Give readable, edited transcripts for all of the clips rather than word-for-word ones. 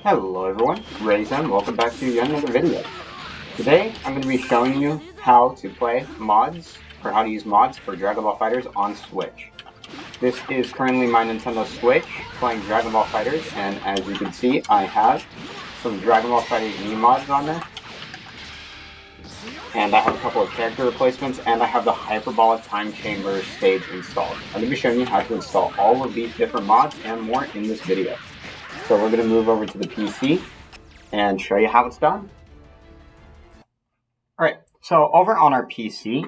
Hello everyone, Rayson, welcome back to yet another video. Today I'm going to be showing you how to play mods, or how to use mods for Dragon Ball FighterZ on Switch. This is currently my Nintendo Switch playing Dragon Ball FighterZ, and as you can see I have some Dragon Ball FighterZ mods on there. And I have a couple of character replacements, and I have the Hyperbolic Time Chamber stage installed. I'm going to be showing you how to install all of these different mods and more in this video. So we're going to move over to the PC and show you how it's done. Alright, so over on our PC,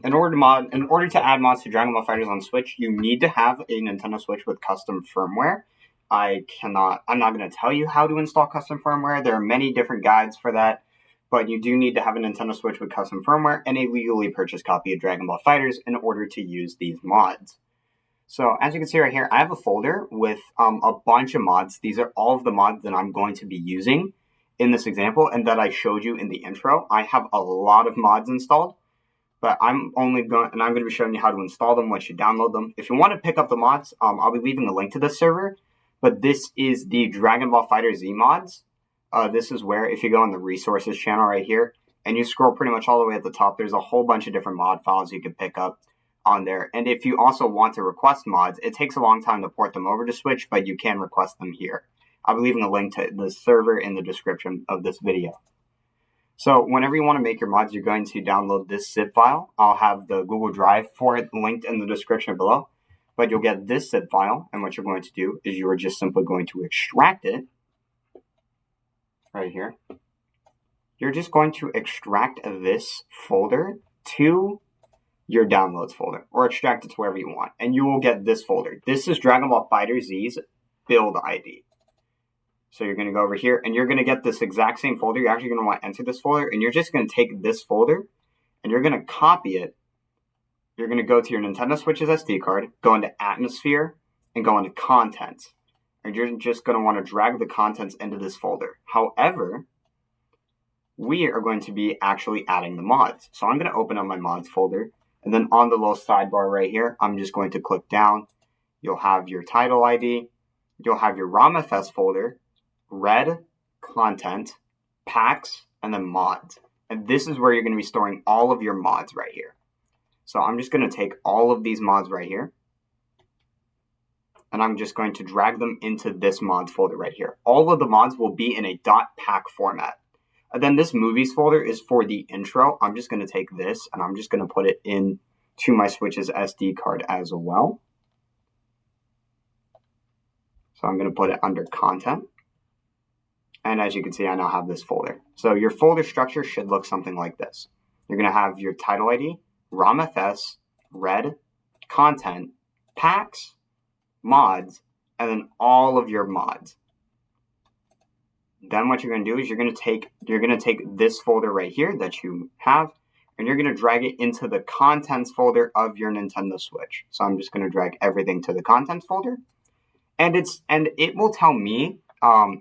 in order to add mods to Dragon Ball FighterZ on Switch, you need to have a Nintendo Switch with custom firmware. I'm not going to tell you how to install custom firmware. There are many different guides for that, but you do need to have a Nintendo Switch with custom firmware and a legally purchased copy of Dragon Ball FighterZ in order to use these mods. So as you can see right here, I have a folder with a bunch of mods. These are all of the mods that I'm going to be using in this example and that I showed you in the intro. I have a lot of mods installed, but I'm going to be showing you how to install them once you download them. If you want to pick up the mods, I'll be leaving a link to this server, but this is the Dragon Ball FighterZ mods. This is where, if you go on the resources channel right here, and you scroll pretty much all the way at the top, there's a whole bunch of different mod files you can pick up on there. And if you also want to request mods, it takes a long time to port them over to Switch, but you can request them here. I'll be leaving a link to the server in the description of this video. So whenever you want to make your mods, you're going to download this zip file. I'll have the Google Drive for it linked in the description below. But you'll get this zip file, and what you're going to do is you are just simply going to extract it right here. You're just going to extract this folder to your downloads folder, or extract it to wherever you want, and you will get this folder. This is Dragon Ball FighterZ's build ID. So you're going to go over here, and you're going to get this exact same folder. You're actually going to want to enter this folder, and you're just going to take this folder, and you're going to copy it. You're going to go to your Nintendo Switch's SD card, go into Atmosphere, and go into Contents. And you're just going to want to drag the contents into this folder. However, we are going to be actually adding the mods. So I'm going to open up my mods folder. And then on the little sidebar right here, I'm just going to click down. You'll have your title ID. You'll have your ROMFS folder, red, content, packs, and then mods. And this is where you're going to be storing all of your mods right here. So I'm just going to take all of these mods right here, and I'm just going to drag them into this mods folder right here. All of the mods will be in a .pack format. And then this movies folder is for the intro. I'm just going to take this and I'm just going to put it into my Switch's SD card as well. So I'm going to put it under content. And as you can see, I now have this folder. So your folder structure should look something like this. You're going to have your title ID, ROMFS, red, content, packs, mods, and then all of your mods. Then what you're going to do is you're going to take this folder right here that you have, and you're going to drag it into the contents folder of your Nintendo Switch. So I'm just going to drag everything to the contents folder, and it will tell me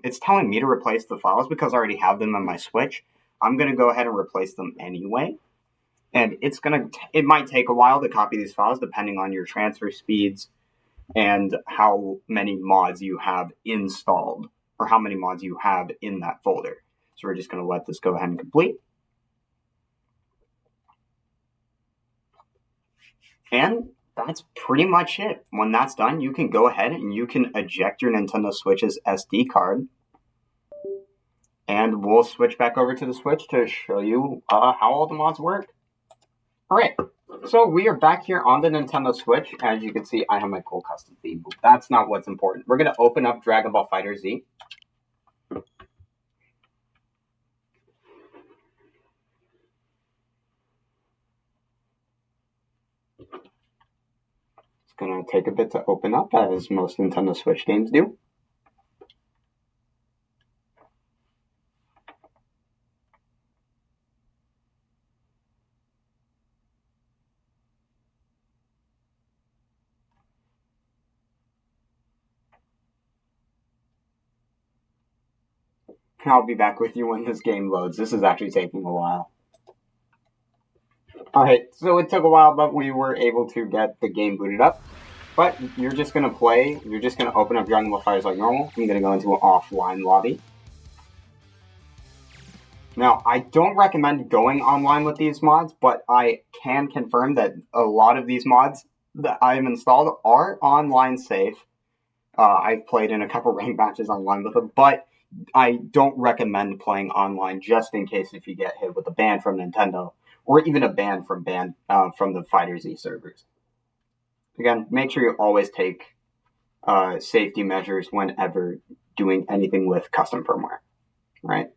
it's telling me to replace the files because I already have them on my Switch. I'm going to go ahead and replace them anyway, and it might take a while to copy these files depending on your transfer speeds and how many mods you have installed, or how many mods you have in that folder. So we're just going to let this go ahead and complete. And that's pretty much it. When that's done, you can go ahead and you can eject your Nintendo Switch's SD card. And we'll switch back over to the Switch to show you how all the mods work. Alright, so we are back here on the Nintendo Switch. As you can see, I have my cool custom theme. But that's not what's important. We're going to open up Dragon Ball FighterZ. It's going to take a bit to open up, as most Nintendo Switch games do. I'll be back with you when this game loads. This is actually taking a while. Alright, so it took a while, but we were able to get the game booted up. But you're just gonna play. You're just gonna open up Dragon Ball FighterZ like normal. I'm gonna go into an offline lobby. Now, I don't recommend going online with these mods, but I can confirm that a lot of these mods that I've installed are online safe. I've played in a couple ranked matches online with them, but I don't recommend playing online just in case if you get hit with a ban from Nintendo or even a ban from the FighterZ servers. Again, make sure you always take safety measures whenever doing anything with custom firmware, right?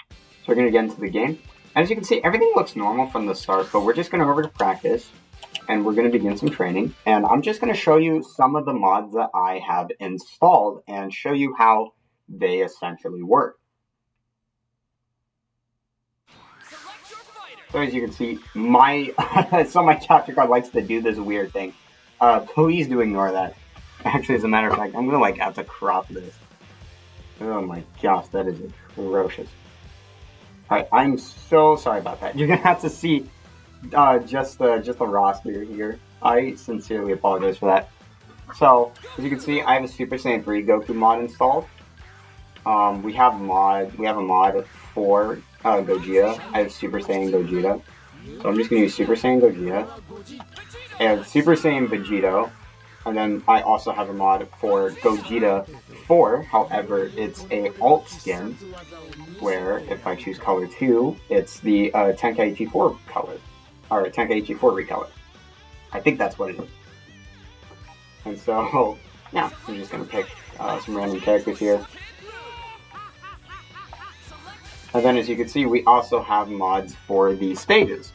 So we're going to get into the game. As you can see, everything looks normal from the start, but we're just going to go over to practice, and we're going to begin some training. And I'm just going to show you some of the mods that I have installed and show you how they essentially work. So as you can see, my capture card likes to do this weird thing. Please do ignore that. Actually, as a matter of fact, I'm going to have to crop this. Oh my gosh, that is atrocious. Alright, I'm so sorry about that. You're gonna have to see just the roster here. I sincerely apologize for that. So, as you can see, I have a Super Saiyan 3 Goku mod installed. We have a mod for Gogeta. I have Super Saiyan Gogeta. So I'm just gonna use Super Saiyan Gogeta. I have Super Saiyan Vegito. And then I also have a mod for Gogeta 4, however, it's a alt skin, where if I choose color 2, it's the Tenkaichi 4 color, or Tenkaichi 4 recolor. I think that's what it is. And so, yeah, I'm just going to pick some random characters here. And then as you can see, we also have mods for the stages.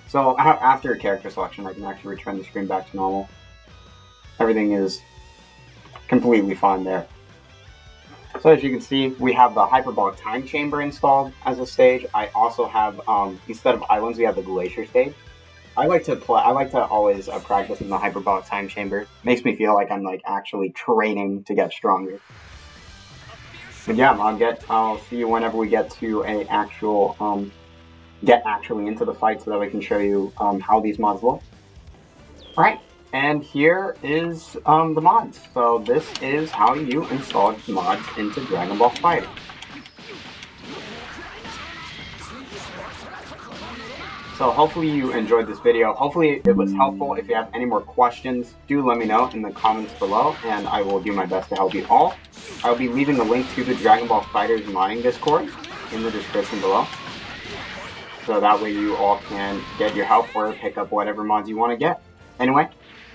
So after character selection, I can actually return the screen back to normal. Everything is completely fine there. So as you can see, we have the Hyperbolic Time Chamber installed as a stage. I also have, instead of islands, we have the Glacier stage. I like to always practice in the Hyperbolic Time Chamber. Makes me feel like I'm actually training to get stronger. But yeah, I'll see you whenever we get to a get actually into the fight so that we can show you how these mods look. Alright. And here is the mods. So this is how you install mods into Dragon Ball FighterZ. So hopefully you enjoyed this video. Hopefully it was helpful. If you have any more questions, do let me know in the comments below, and I will do my best to help you all. I'll be leaving a link to the Dragon Ball FighterZ modding Discord in the description below. So that way you all can get your help or pick up whatever mods you want to get. Anyway,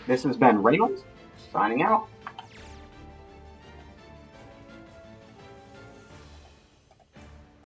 this has been Reynolds, signing out.